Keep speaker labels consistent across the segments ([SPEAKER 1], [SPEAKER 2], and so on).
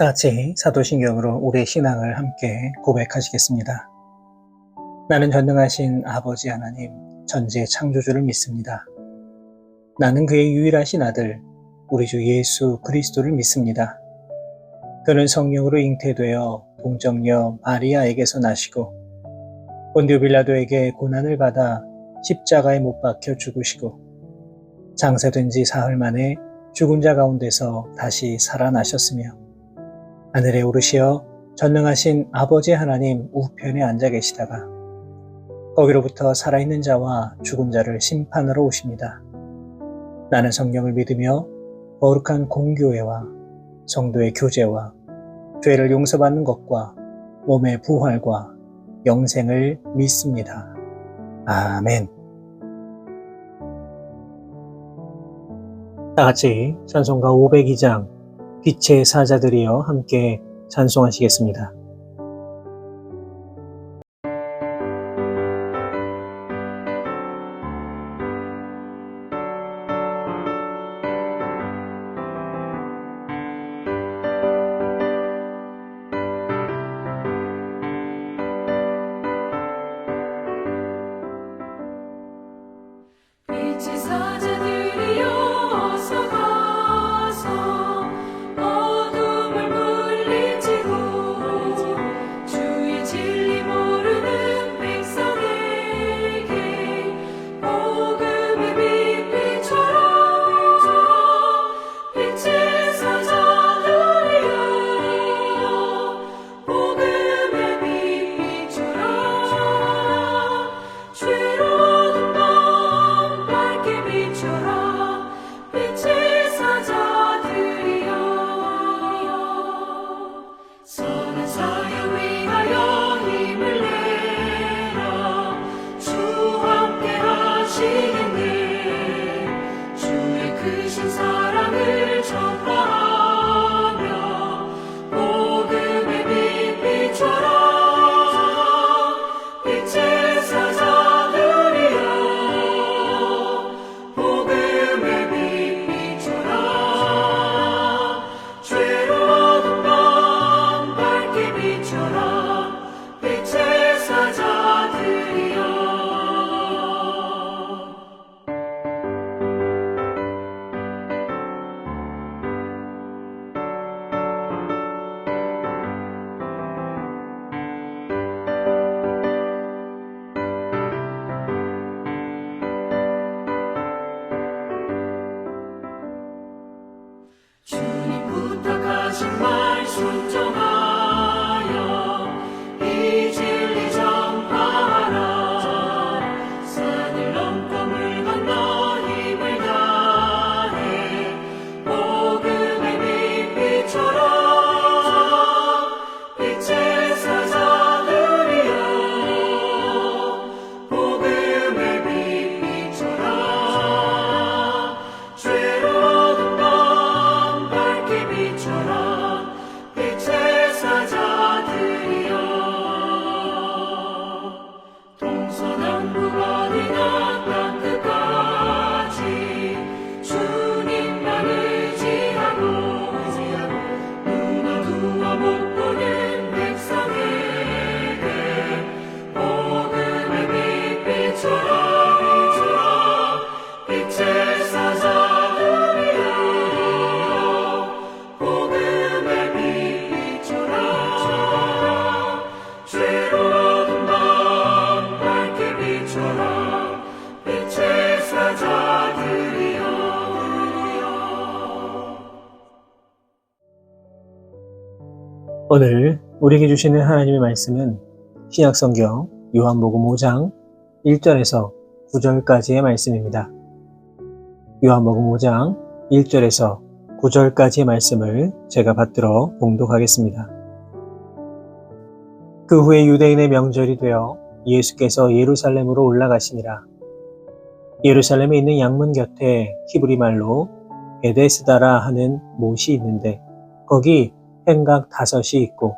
[SPEAKER 1] 다 같이 사도신경으로 우리의 신앙을 함께 고백하시겠습니다. 나는 전능하신 아버지 하나님, 전지의 창조주를 믿습니다. 나는 그의 유일하신 아들, 우리 주 예수 그리스도를 믿습니다. 그는 성령으로 잉태되어 동정녀 마리아에게서 나시고 본디오 빌라도에게 고난을 받아 십자가에 못 박혀 죽으시고 장사된 지 사흘 만에 죽은 자 가운데서 다시 살아나셨으며 하늘에 오르시어 전능하신 아버지 하나님 우편에 앉아 계시다가 거기로부터 살아있는 자와 죽은 자를 심판하러 오십니다. 나는 성령을 믿으며 거룩한 공교회와 성도의 교제와 죄를 용서받는 것과 몸의 부활과 영생을 믿습니다. 아멘. 다 같이 찬송가 502장 빛의 사자들이여 함께 찬송하시겠습니다.
[SPEAKER 2] 빛의 사자들이여 어서 가서 어둠을 물리치고 주의 진리 모르는 백성에게 복음의 빛 비춰라. 빛의 사자들이여 복음의 빛 비춰라. 죄로운 밤 밝게 비춰라. 빛의 사자들이여 선한 사역 위하여 힘을 내라. 주와 함께 하시겠네. 주의 크신 사랑을 전파하며 복음의 빛 비춰라. 빛의 사자들이여 복음의 빛 비춰라. 죄로운 밤 밝게 비춰라. 빛의 사자들이여 주님 부탁하신 말 순종하여 이 진리 전파하라. 산을 넘고 물 건너 힘을 다해 복음의 빛 비춰라. 빛의 사자들이여 복음의 빛 비춰라. 죄로운 밤 밝게 비춰라. 빛의 사자들이여 동서남북 어디나 땅끝까지 주님만 의지하고 눈 어두워 못 보는 백성에게 복음의 빛 비춰라. 빛의 사자들이여 복음의 빛 비춰라. 죄로운 밤 밝게 비춰라. 빛의 사자들이여
[SPEAKER 1] 오늘 우리에게 주시는 하나님의 말씀은 신약성경 요한복음 5장 1절에서 9절까지의 말씀입니다. 요한복음 5장 1절에서 9절까지의 말씀을 제가 받들어 봉독하겠습니다. 그 후에 유대인의 명절이 되어 예수께서 예루살렘으로 올라가시니라. 예루살렘에 있는 양문 곁에 히브리 말로 베데스다라 하는 못이 있는데 거기 행각 5이 있고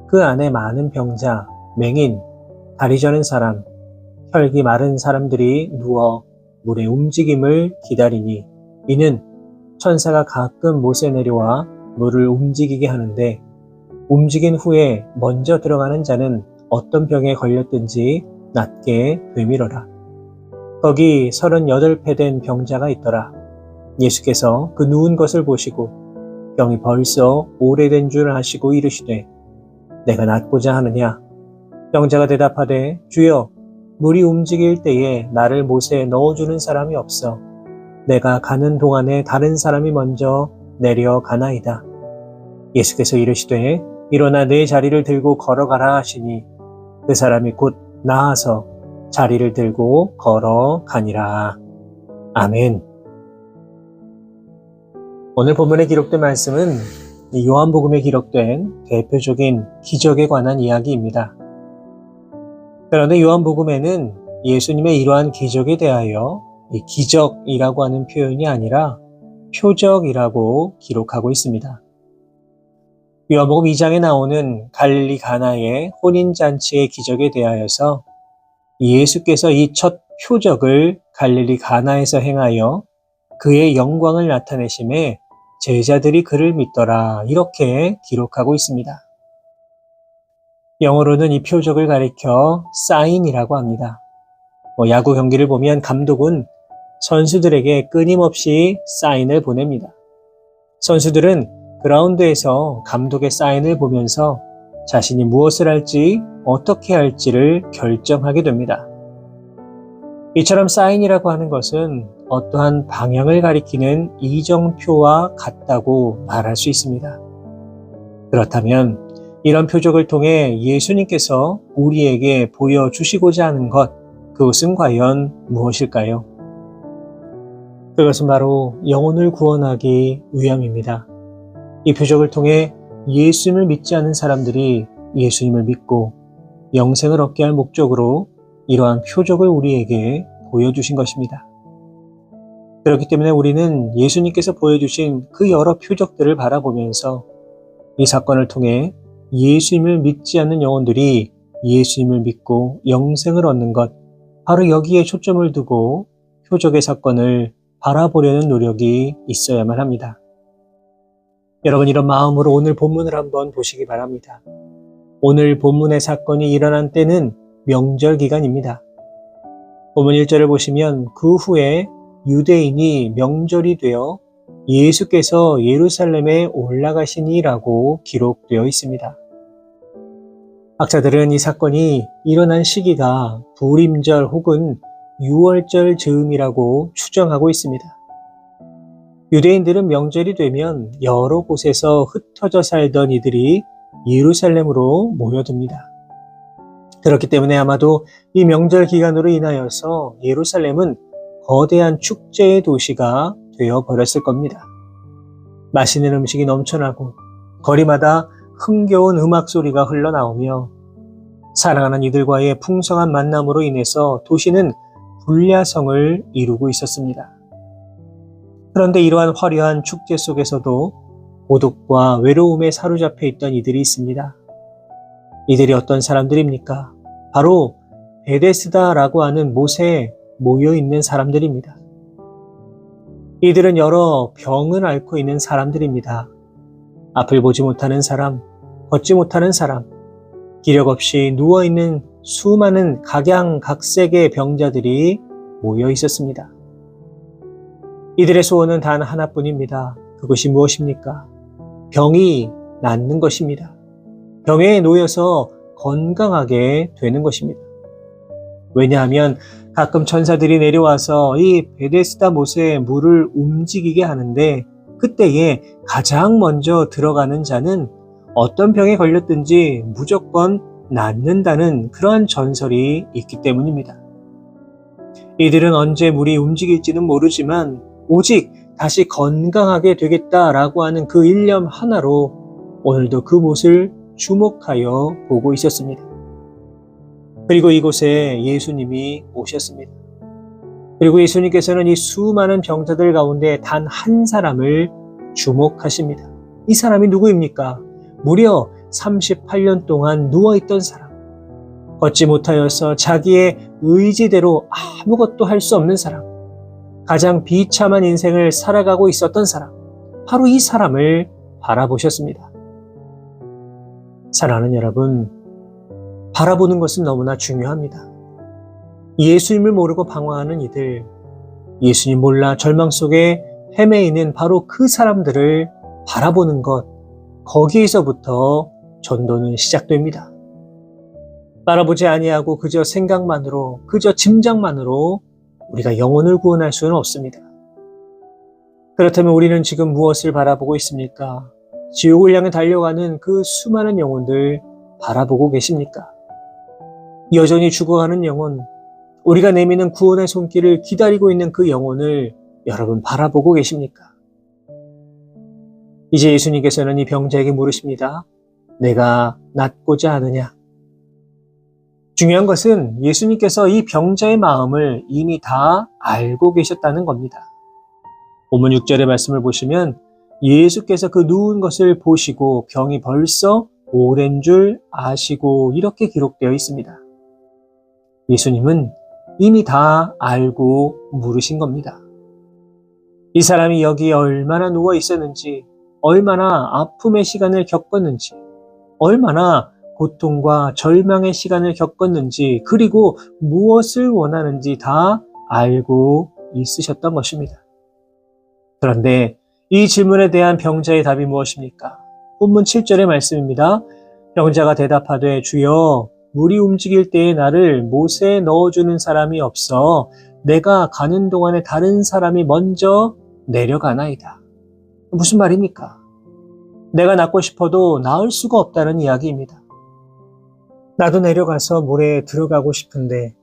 [SPEAKER 1] 그 안에 많은 병자, 맹인, 다리 저는 사람, 혈기 마른 사람들이 누워 물의 움직임을 기다리니 이는 천사가 가끔 못에 내려와 물을 움직이게 하는데 움직인 후에 먼저 들어가는 자는 어떤 병에 걸렸든지 낫게 되밀어라. 거기 38배 된 병자가 있더라. 예수께서 그 누운 것을 보시고 병이 벌써 오래된 줄 아시고 이르시되 내가 낫고자 하느냐? 병자가 대답하되 주여 물이 움직일 때에 나를 못에 넣어주는 사람이 없어 내가 가는 동안에 다른 사람이 먼저 내려가나이다. 예수께서 이르시되 일어나 내 자리를 들고 걸어가라 하시니 그 사람이 곧 나아서 자리를 들고 걸어가니라. 아멘. 오늘 본문에 기록된 말씀은 요한복음에 기록된 대표적인 기적에 관한 이야기입니다. 그런데 요한복음에는 예수님의 이러한 기적에 대하여 이 기적이라고 하는 표현이 아니라 표적이라고 기록하고 있습니다. 요한복음 2장에 나오는 갈릴리 가나의 혼인잔치의 기적에 대하여서 예수께서 이 첫 표적을 갈릴리 가나에서 행하여 그의 영광을 나타내심에 제자들이 그를 믿더라 이렇게 기록하고 있습니다. 영어로는 이 표적을 가리켜 사인이라고 합니다. 야구 경기를 보면 감독은 선수들에게 끊임없이 사인을 보냅니다. 선수들은 그라운드에서 감독의 사인을 보면서 자신이 무엇을 할지 어떻게 할지를 결정하게 됩니다. 이처럼 사인이라고 하는 것은 어떠한 방향을 가리키는 이정표와 같다고 말할 수 있습니다. 그렇다면 이런 표적을 통해 예수님께서 우리에게 보여주시고자 하는 것, 그것은 과연 무엇일까요? 그것은 바로 영혼을 구원하기 위함입니다. 이 표적을 통해 예수님을 믿지 않은 사람들이 예수님을 믿고 영생을 얻게 할 목적으로 이러한 표적을 우리에게 보여주신 것입니다. 그렇기 때문에 우리는 예수님께서 보여주신 그 여러 표적들을 바라보면서 이 사건을 통해 예수님을 믿지 않는 영혼들이 예수님을 믿고 영생을 얻는 것, 바로 여기에 초점을 두고 표적의 사건을 바라보려는 노력이 있어야만 합니다. 여러분, 이런 마음으로 오늘 본문을 한번 보시기 바랍니다. 오늘 본문의 사건이 일어난 때는 명절 기간입니다. 본문 1절을 보시면 그 후에 유대인이 명절이 되어 예수께서 예루살렘에 올라가시니라고 기록되어 있습니다. 학자들은 이 사건이 일어난 시기가 부림절 혹은 6월절 즈음이라고 추정하고 있습니다. 유대인들은 명절이 되면 여러 곳에서 흩어져 살던 이들이 예루살렘으로 모여듭니다. 그렇기 때문에 아마도 이 명절 기간으로 인하여서 예루살렘은 거대한 축제의 도시가 되어버렸을 겁니다. 맛있는 음식이 넘쳐나고 거리마다 흥겨운 음악 소리가 흘러나오며 사랑하는 이들과의 풍성한 만남으로 인해서 도시는 불야성을 이루고 있었습니다. 그런데 이러한 화려한 축제 속에서도 고독과 외로움에 사로잡혀 있던 이들이 있습니다. 이들이 어떤 사람들입니까? 바로 베데스다라고 하는 못에 모여있는 사람들입니다. 이들은 여러 병을 앓고 있는 사람들입니다. 앞을 보지 못하는 사람, 걷지 못하는 사람, 기력 없이 누워있는 수많은 각양각색의 병자들이 모여 있었습니다. 이들의 소원은 단 하나뿐입니다. 그것이 무엇입니까? 병이 낫는 것입니다. 병에 놓여서 건강하게 되는 것입니다. 왜냐하면 가끔 천사들이 내려와서 이 베데스다 못에 물을 움직이게 하는데 그때에 가장 먼저 들어가는 자는 어떤 병에 걸렸든지 무조건 낫는다는 그러한 전설이 있기 때문입니다. 이들은 언제 물이 움직일지는 모르지만 오직 다시 건강하게 되겠다라고 하는 그 일념 하나로 오늘도 그 못을 주목하여 보고 있었습니다. 그리고 이곳에 예수님이 오셨습니다. 그리고 예수님께서는 이 수많은 병자들 가운데 단 한 사람을 주목하십니다. 이 사람이 누구입니까? 무려 38년 동안 누워있던 사람, 걷지 못하여서 자기의 의지대로 아무것도 할 수 없는 사람, 가장 비참한 인생을 살아가고 있었던 사람, 바로 이 사람을 바라보셨습니다. 사랑하는 여러분, 바라보는 것은 너무나 중요합니다. 예수님을 모르고 방황하는 이들, 예수님 몰라 절망 속에 헤매이는 바로 그 사람들을 바라보는 것, 거기에서부터 전도는 시작됩니다. 바라보지 아니하고 그저 생각만으로, 그저 짐작만으로 우리가 영혼을 구원할 수는 없습니다. 그렇다면 우리는 지금 무엇을 바라보고 있습니까? 지옥을 향해 달려가는 그 수많은 영혼들 바라보고 계십니까? 여전히 죽어가는 영혼, 우리가 내미는 구원의 손길을 기다리고 있는 그 영혼을 여러분 바라보고 계십니까? 이제 예수님께서는 이 병자에게 물으십니다. 내가 낫고자 하느냐? 중요한 것은 예수님께서 이 병자의 마음을 이미 다 알고 계셨다는 겁니다. 본문 6절의 말씀을 보시면 예수께서 그 누운 것을 보시고 병이 벌써 오랜 줄 아시고 이렇게 기록되어 있습니다. 예수님은 이미 다 알고 물으신 겁니다. 이 사람이 여기에 얼마나 누워 있었는지, 얼마나 아픔의 시간을 겪었는지, 얼마나 고통과 절망의 시간을 겪었는지, 그리고 무엇을 원하는지 다 알고 있으셨던 것입니다. 그런데 이 질문에 대한 병자의 답이 무엇입니까? 본문 7절의 말씀입니다. 병자가 대답하되 주여 물이 움직일 때에 나를 못에 넣어주는 사람이 없어 내가 가는 동안에 다른 사람이 먼저 내려가나이다. 무슨 말입니까? 내가 낫고 싶어도 나을 수가 없다는 이야기입니다. 나도 내려가서 물에 들어가고 싶은데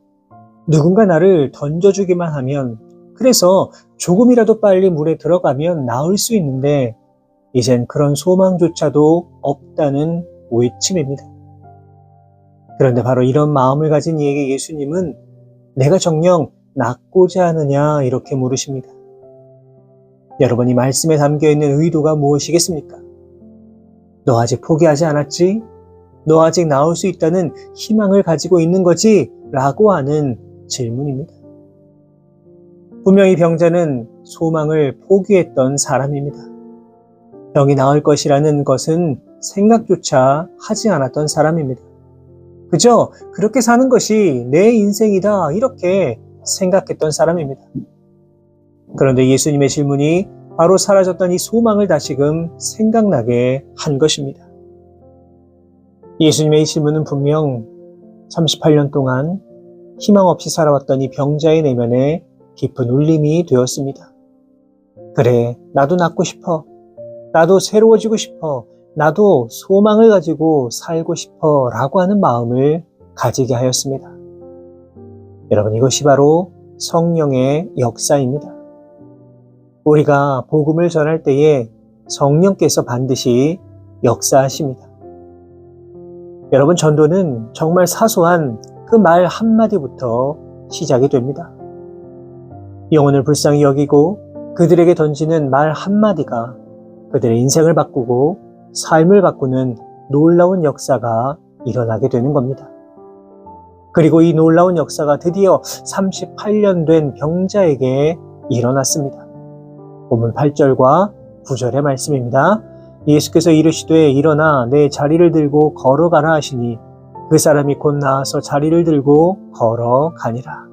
[SPEAKER 1] 누군가 나를 던져주기만 하면, 그래서 조금이라도 빨리 물에 들어가면 나을 수 있는데 이젠 그런 소망조차도 없다는 외침입니다. 그런데 바로 이런 마음을 가진 이에게 예수님은 내가 정녕 낫고자 하느냐 이렇게 물으십니다. 여러분, 이 말씀에 담겨있는 의도가 무엇이겠습니까? 너 아직 포기하지 않았지? 너 아직 나올 수 있다는 희망을 가지고 있는 거지? 라고 하는 질문입니다. 분명히 병자는 소망을 포기했던 사람입니다. 병이 나을 것이라는 것은 생각조차 하지 않았던 사람입니다. 그저 그렇게 사는 것이 내 인생이다 이렇게 생각했던 사람입니다. 그런데 예수님의 질문이 바로 사라졌던 이 소망을 다시금 생각나게 한 것입니다. 예수님의 이 질문은 분명 38년 동안 희망 없이 살아왔던 이 병자의 내면에 깊은 울림이 되었습니다. 그래, 나도 낫고 싶어. 나도 새로워지고 싶어. 나도 소망을 가지고 살고 싶어 라고 하는 마음을 가지게 하였습니다. 여러분, 이것이 바로 성령의 역사입니다. 우리가 복음을 전할 때에 성령께서 반드시 역사하십니다. 여러분, 전도는 정말 사소한 그 말 한마디부터 시작이 됩니다. 영혼을 불쌍히 여기고 그들에게 던지는 말 한마디가 그들의 인생을 바꾸고 삶을 바꾸는 놀라운 역사가 일어나게 되는 겁니다. 그리고 이 놀라운 역사가 드디어 38년 된 병자에게 일어났습니다. 본문 8절과 9절의 말씀입니다. 예수께서 이르시되 일어나 내 자리를 들고 걸어가라 하시니 그 사람이 곧 나아서 자리를 들고 걸어가니라.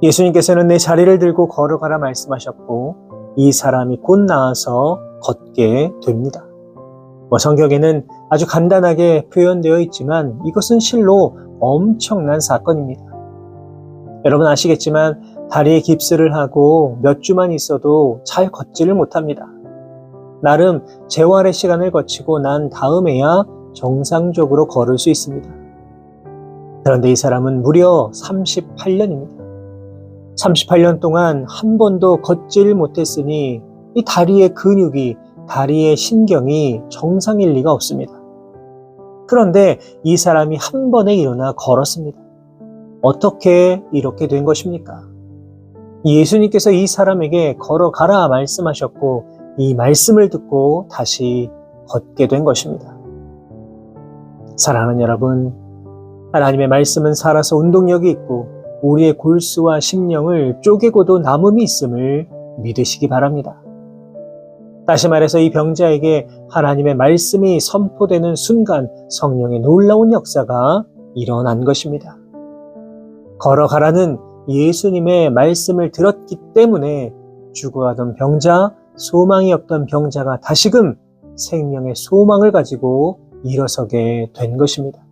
[SPEAKER 1] 예수님께서는 내 자리를 들고 걸어가라 말씀하셨고 이 사람이 곧 나아서 걷게 됩니다. 성경에는 아주 간단하게 표현되어 있지만 이것은 실로 엄청난 사건입니다. 여러분 아시겠지만 다리에 깁스를 하고 몇 주만 있어도 잘 걷지를 못합니다. 나름 재활의 시간을 거치고 난 다음에야 정상적으로 걸을 수 있습니다. 그런데 이 사람은 무려 38년입니다. 38년 동안 한 번도 걷지를 못했으니 이 다리의 근육이, 다리의 신경이 정상일 리가 없습니다. 그런데 이 사람이 한 번에 일어나 걸었습니다. 어떻게 이렇게 된 것입니까? 예수님께서 이 사람에게 걸어가라 말씀하셨고 이 말씀을 듣고 다시 걷게 된 것입니다. 사랑하는 여러분, 하나님의 말씀은 살아서 운동력이 있고 우리의 골수와 심령을 쪼개고도 남음이 있음을 믿으시기 바랍니다. 다시 말해서 이 병자에게 하나님의 말씀이 선포되는 순간 성령의 놀라운 역사가 일어난 것입니다. 걸어가라는 예수님의 말씀을 들었기 때문에 죽어가던 병자, 소망이 없던 병자가 다시금 생명의 소망을 가지고 일어서게 된 것입니다.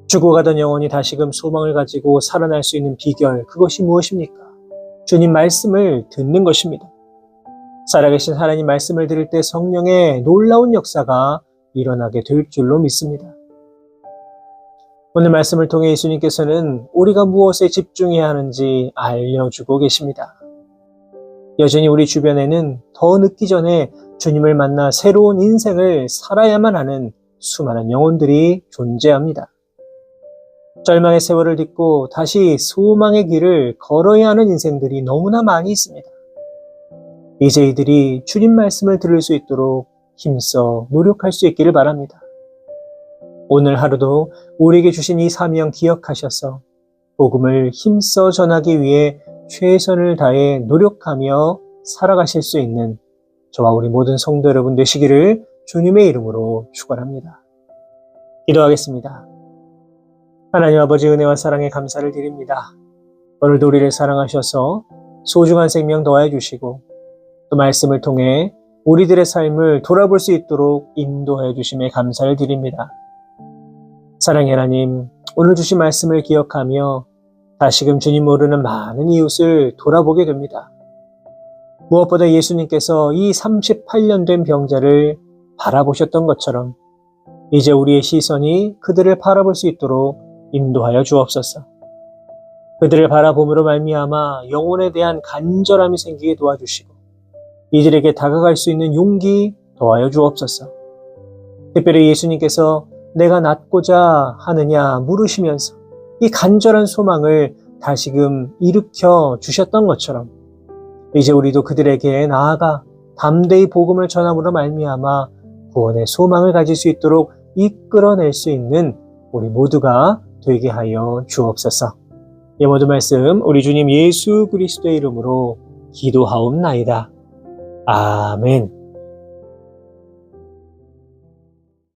[SPEAKER 1] 죽어가던 영혼이 다시금 소망을 가지고 살아날 수 있는 비결, 그것이 무엇입니까? 주님 말씀을 듣는 것입니다. 살아계신 하나님 말씀을 들을 때 성령의 놀라운 역사가 일어나게 될 줄로 믿습니다. 오늘 말씀을 통해 예수님께서는 우리가 무엇에 집중해야 하는지 알려주고 계십니다. 여전히 우리 주변에는 더 늦기 전에 주님을 만나 새로운 인생을 살아야만 하는 수많은 영혼들이 존재합니다. 절망의 세월을 딛고 다시 소망의 길을 걸어야 하는 인생들이 너무나 많이 있습니다. 이제 이들이 주님 말씀을 들을 수 있도록 힘써 노력할 수 있기를 바랍니다. 오늘 하루도 우리에게 주신 이 사명 기억하셔서 복음을 힘써 전하기 위해 최선을 다해 노력하며 살아가실 수 있는 저와 우리 모든 성도 여러분 되시기를 주님의 이름으로 축원합니다. 기도하겠습니다. 하나님 아버지 은혜와 사랑에 감사를 드립니다. 오늘도 우리를 사랑하셔서 소중한 생명 더해 주시고 또 말씀을 통해 우리들의 삶을 돌아볼 수 있도록 인도해 주심에 감사를 드립니다. 사랑의 하나님, 오늘 주신 말씀을 기억하며 다시금 주님 모르는 많은 이웃을 돌아보게 됩니다. 무엇보다 예수님께서 이 38년 된 병자를 바라보셨던 것처럼 이제 우리의 시선이 그들을 바라볼 수 있도록 인도하여 주옵소서. 그들을 바라봄으로 말미암아 영혼에 대한 간절함이 생기게 도와주시고 이들에게 다가갈 수 있는 용기 더하여 주옵소서. 특별히 예수님께서 내가 낫고자 하느냐 물으시면서 이 간절한 소망을 다시금 일으켜 주셨던 것처럼 이제 우리도 그들에게 나아가 담대히 복음을 전함으로 말미암아 구원의 소망을 가질 수 있도록 이끌어낼 수 있는 우리 모두가 되게 하여 주옵소서. 이 모든 말씀 우리 주님 예수 그리스도의 이름으로 기도하옵나이다. 아멘.